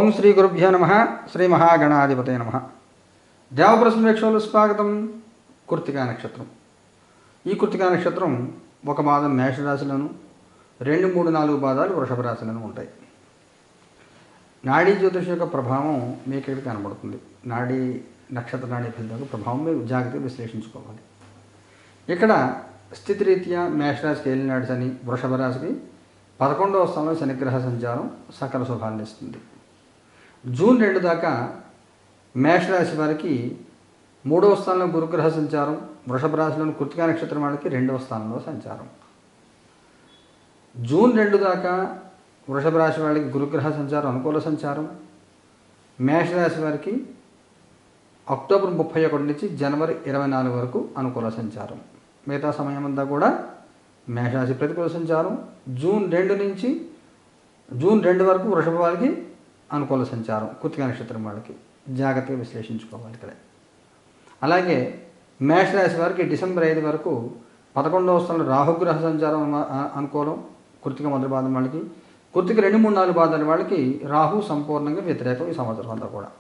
ఓం శ్రీ గురుభ్యో నమః. శ్రీ మహాగణాధిపతే నమః. దేవప్రశ్న వీక్షకులు స్వాగతం. కృత్తికా నక్షత్రం. ఈ కృత్తికా నక్షత్రం ఒక పాదం మేషరాశిలోను, 2, 3, 4 పాదాలు వృషభ రాశిలోను ఉంటాయి. నాడీ జ్యోతిష యొక్క ప్రభావం మీకు ఇక్కడ కనబడుతుంది. నక్షత్ర నాడీ ఫలితం యొక్క ప్రభావం మీరు జాగ్రత్తగా విశ్లేషించుకోవాలి. ఇక్కడ స్థితిరీత్యా మేషరాశికి ఏలినాడు శని, వృషభ రాశికి 11వ స్థానంలో శనిగ్రహ సంచారం సకల శుభాలను ఇస్తుంది. జూన్ 2 దాకా మేషరాశి వారికి 3వ స్థానంలో గురుగ్రహ సంచారం, వృషభ రాశిలోని కృత్తికా నక్షత్రం వాళ్ళకి 2వ స్థానంలో సంచారం. జూన్ 2 దాకా వృషభ రాశి వాళ్ళకి గురుగ్రహ సంచారం అనుకూల సంచారం. మేషరాశి వారికి అక్టోబర్ 31 నుంచి జనవరి 24 వరకు అనుకూల సంచారం. మిగతా సమయం అంతా కూడా మేషరాశి ప్రతికూల సంచారం. జూన్ 2 వరకు వృషభ వారికి అనుకూల సంచారం. కృత్తికా నక్షత్రం వాళ్ళకి జాగ్రత్తగా విశ్లేషించుకోవాలి ఇక్కడ. అలాగే మేషరాశి వారికి డిసెంబర్ 5 వరకు 11వ స్థానంలో రాహుగ్రహ సంచారం అనుకూలం. కృత్తిక మొదటి పాదం వాళ్ళకి, కృత్తిక 2, 3, 4 పాదాల వాళ్ళకి రాహు సంపూర్ణంగా వ్యతిరేకం ఈ సంవత్సరం అంతా కూడా.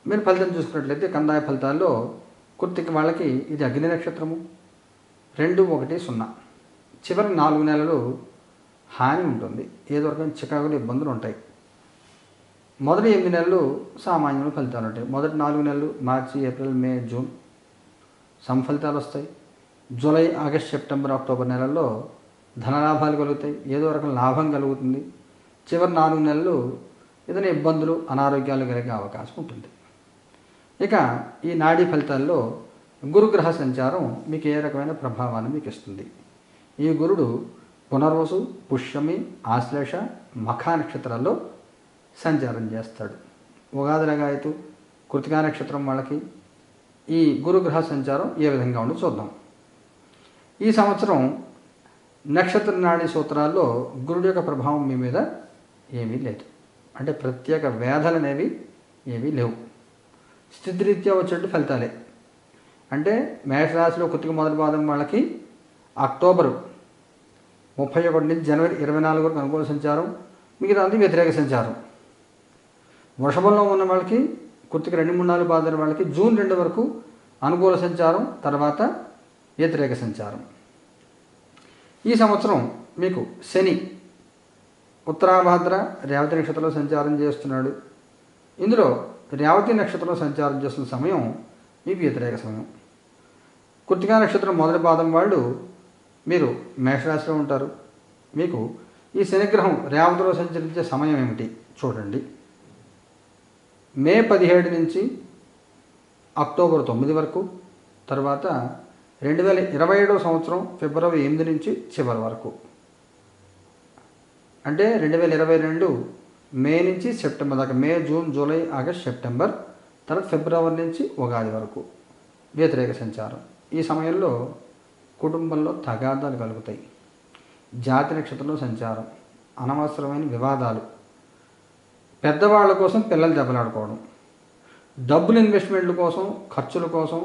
మీరు ఫలితం చూసుకున్నట్లయితే కందాయ ఫలితాల్లో కృత్తిక వాళ్ళకి ఇది అగ్ని నక్షత్రము. 2, 1, 0 చివరి 4 నెలలు హాని ఉంటుంది. ఏదో రకమైన చికాకులు ఇబ్బందులు ఉంటాయి. మొదటి 8 నెలలు సామాన్యమైన ఫలితాలు ఉంటాయి. మొదటి 4 నెలలు మార్చి, ఏప్రిల్, మే, జూన్ ఫలితాలు వస్తాయి. జూలై, ఆగస్ట్, సెప్టెంబర్, అక్టోబర్ నెలల్లో ధనలాభాలు కలుగుతాయి. ఏదో రకం లాభం కలుగుతుంది. చివరి 4 నెలలు ఏదైనా ఇబ్బందులు, అనారోగ్యాలు కలిగే అవకాశం ఉంటుంది. ఇక ఈ నాడీ ఫలితాల్లో గురుగ్రహ సంచారం మీకు ఏ రకమైన ప్రభావాన్ని మీకు ఇస్తుంది. ఈ గురుడు పునర్వసు, పుష్యమి, ఆశ్లేష, మఖ నక్షత్రాల్లో సంచారం చేస్తాడు. ఉగాది లగాయతు కృత్తికా నక్షత్రం వాళ్ళకి ఈ గురుగ్రహ సంచారం ఏ విధంగా ఉందో చూద్దాం. ఈ సంవత్సరం నక్షత్ర నాడీ సూత్రాల్లో గురుడు యొక్క ప్రభావం మీ మీద ఏమీ లేదు. అంటే ప్రత్యేక వేధలు అనేవి ఏమీ లేవు. స్థితిరీత్యా వచ్చేట్టు ఫలితాలే. అంటే మేషరాశిలో కృత్తిక మొదటి పాదం వాళ్ళకి అక్టోబర్ 31 నుంచి జనవరి 24 వరకు అనుకూల సంచారం, మిగతా వ్యతిరేక సంచారం. వృషభంలో ఉన్న వాళ్ళకి కృత్తిక 2, 3, 4 పాదాల వాళ్ళకి జూన్ 2 వరకు అనుకూల సంచారం, తర్వాత వ్యతిరేక సంచారం. ఈ సంవత్సరం మీకు శని ఉత్తరాభాద్ర రేవతి నక్షత్రంలో సంచారం చేస్తున్నాడు. ఇందులో రేవతి నక్షత్రంలో సంచారం చేస్తున్న సమయం మీకు వ్యతిరేక సమయం. కృత్తికా నక్షత్రం మొదటి పాదం వాళ్ళు మీరు మేషరాశిలో ఉంటారు. మీకు ఈ శనిగ్రహం రేవతిలో సంచరించే సమయం ఏమిటి చూడండి. మే 17 నుంచి అక్టోబర్ 9 వరకు, తర్వాత 2027 సంవత్సరం ఫిబ్రవరి 8 నుంచి చివరి వరకు. అంటే 2022 మే నుంచి సెప్టెంబర్ దాకా, మే, జూన్, జూలై, ఆగస్ట్, సెప్టెంబర్, తర్వాత ఫిబ్రవరి నుంచి ఉగాది వరకు వ్యతిరేక సంచారం. ఈ సమయంలో కుటుంబంలో తగాదాలు కలుగుతాయి. జాతి నక్షత్రంలో సంచారం, అనవసరమైన వివాదాలు, పెద్దవాళ్ళ కోసం పిల్లలు దెబ్బలాడుకోవడం, డబ్బులు ఇన్వెస్ట్మెంట్ల కోసం, ఖర్చుల కోసం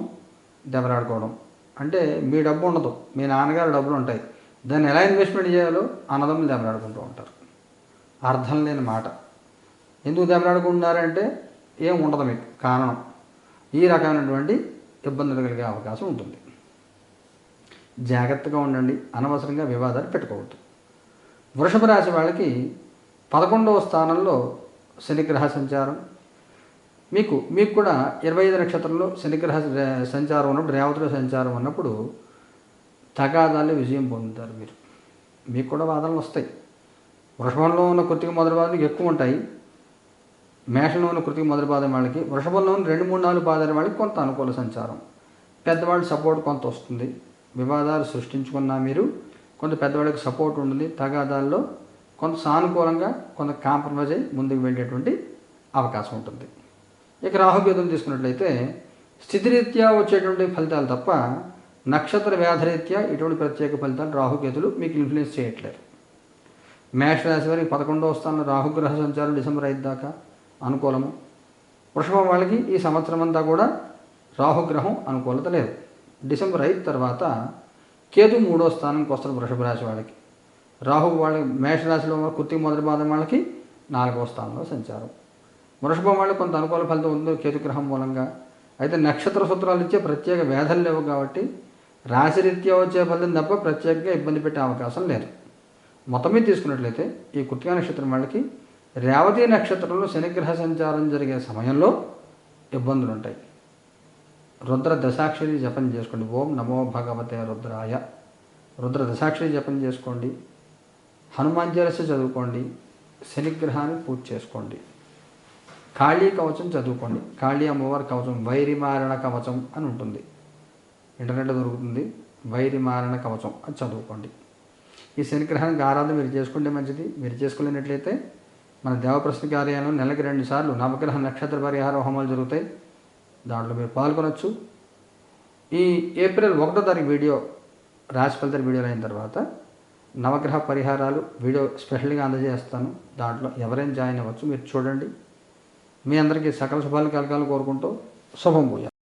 దెబ్బలాడుకోవడం. అంటే మీ డబ్బు ఉండదు, మీ నాన్నగారు డబ్బులు ఉంటాయి, దాన్ని ఎలా ఇన్వెస్ట్మెంట్ చేయాలో అన్నదమ్ములు దెబ్బలాడుకుంటూ ఉంటారు. అర్థం లేని మాట. ఎందుకు దెబ్బలాడుకుంటున్నారంటే ఏం ఉండదు మీకు కారణం. ఈ రకమైనటువంటి ఇబ్బందులు కలిగే అవకాశం ఉంటుంది. జాగ్రత్తగా ఉండండి. అనవసరంగా వివాదాలు పెట్టుకోవద్దు. వృషభ రాశి వాళ్ళకి 11వ స్థానంలో శనిగ్రహ సంచారం. మీకు కూడా 25 నక్షత్రంలో శనిగ్రహ సంచారం ఉన్నప్పుడు, రేవతిలో సంచారం ఉన్నప్పుడు తగాదాలు విజయం పొందుతారు. మీకు కూడా వాదనలు వస్తాయి. వృషభంలో ఉన్న కృత్తిక మొదటి పాదానికి ఎక్కువ ఉంటాయి. మేషంలో ఉన్న కృత్తిక మొదటి పాదం వాళ్ళకి, వృషభంలో ఉన్న 2, 3, 4 పాదాల వాళ్ళకి కొంత అనుకూల సంచారం. పెద్దవాళ్ళ సపోర్ట్ కొంత వస్తుంది. వివాదాలు సృష్టించుకున్నా మీరు కొంత పెద్దవాళ్ళకి సపోర్ట్ ఉంటుంది. తగాదాల్లో కొంత సానుకూలంగా, కొంత కాంప్రమైజ్ అయ్యి ముందుకు వెళ్ళేటువంటి అవకాశం ఉంటుంది. ఇక రాహుకేతులు తీసుకున్నట్లయితే స్థితిరీత్యా వచ్చేటువంటి ఫలితాలు తప్ప నక్షత్ర వ్యాధరీత్యా ఇటువంటి ప్రత్యేక ఫలితాలు రాహుకేతులు మీకు ఇన్ఫ్లుయెన్స్ చేయట్లేదు. మేషరాశి వారికి 11వ స్థానంలో రాహుగ్రహ సంచారం డిసెంబర్ 5 దాకా అనుకూలము. వృషభం వాళ్ళకి ఈ సంవత్సరం అంతా కూడా రాహుగ్రహం అనుకూలత లేదు. డిసెంబర్ 5 తర్వాత కేతు 3వ స్థానంకి వస్తారు వృషభ రాశి వాళ్ళకి. రాహు వాళ్ళకి మేషరాశిలో కృత్తిక మొదటి పాదం వాళ్ళకి 4వ స్థానంలో సంచారం. వృషభం వాళ్ళు కొంత అనుకూల ఫలితం ఉందో కేతుగ్రహం మూలంగా. అయితే నక్షత్ర సూత్రాలు ఇచ్చే ప్రత్యేక వేధలు లేవు కాబట్టి రాశిరీత్యా వచ్చే ఫలితం తప్ప ప్రత్యేకంగా ఇబ్బంది పెట్టే అవకాశం లేదు. మొత్తం మీద తీసుకున్నట్లయితే ఈ కృత్తికా నక్షత్రం వాళ్ళకి రేవతి నక్షత్రంలో శనిగ్రహ సంచారం జరిగే సమయంలో ఇబ్బందులు ఉంటాయి. రుద్ర దశాక్షరి జపం చేసుకోండి. ఓం నమో భగవతే రుద్రాయ. రుద్ర దశాక్షరి జపం చేసుకోండి. హనుమాన్ చాలీసా చదువుకోండి. శనిగ్రహాన్ని పూజ చేసుకోండి. కాళీ కవచం చదువుకోండి. కాళీ అమ్మవారి కవచం వైరిమారణ కవచం అని ఉంటుంది, ఇంటర్నెట్లో దొరుకుతుంది. వైరిమారణ కవచం అది చదువుకోండి. ఈ శనిగ్రహానికి ఆరాధన మీరు చేసుకుంటే మంచిది. మీరు చేసుకోలేనట్లయితే మన దేవప్రశ్న కార్యాలయంలో నెలకి 2 సార్లు నవగ్రహ నక్షత్ర పరిహార హోమాలు జరుగుతాయి. దాంట్లో మీరు పాల్గొనవచ్చు. ఈ ఏప్రిల్ 1వ తారీఖు వీడియో రాశి ఫలితాల వీడియోలు అయిన తర్వాత నవగ్రహ పరిహారాలు వీడియో స్పెషల్గా అందజేస్తాను. దాంట్లో ఎవరైనా జాయిన్ అవ్వచ్చు. మీరు చూడండి. మీ అందరికీ సకల శుభాలు కలగాలని కోరుకుంటూ శుభం భూయాలు.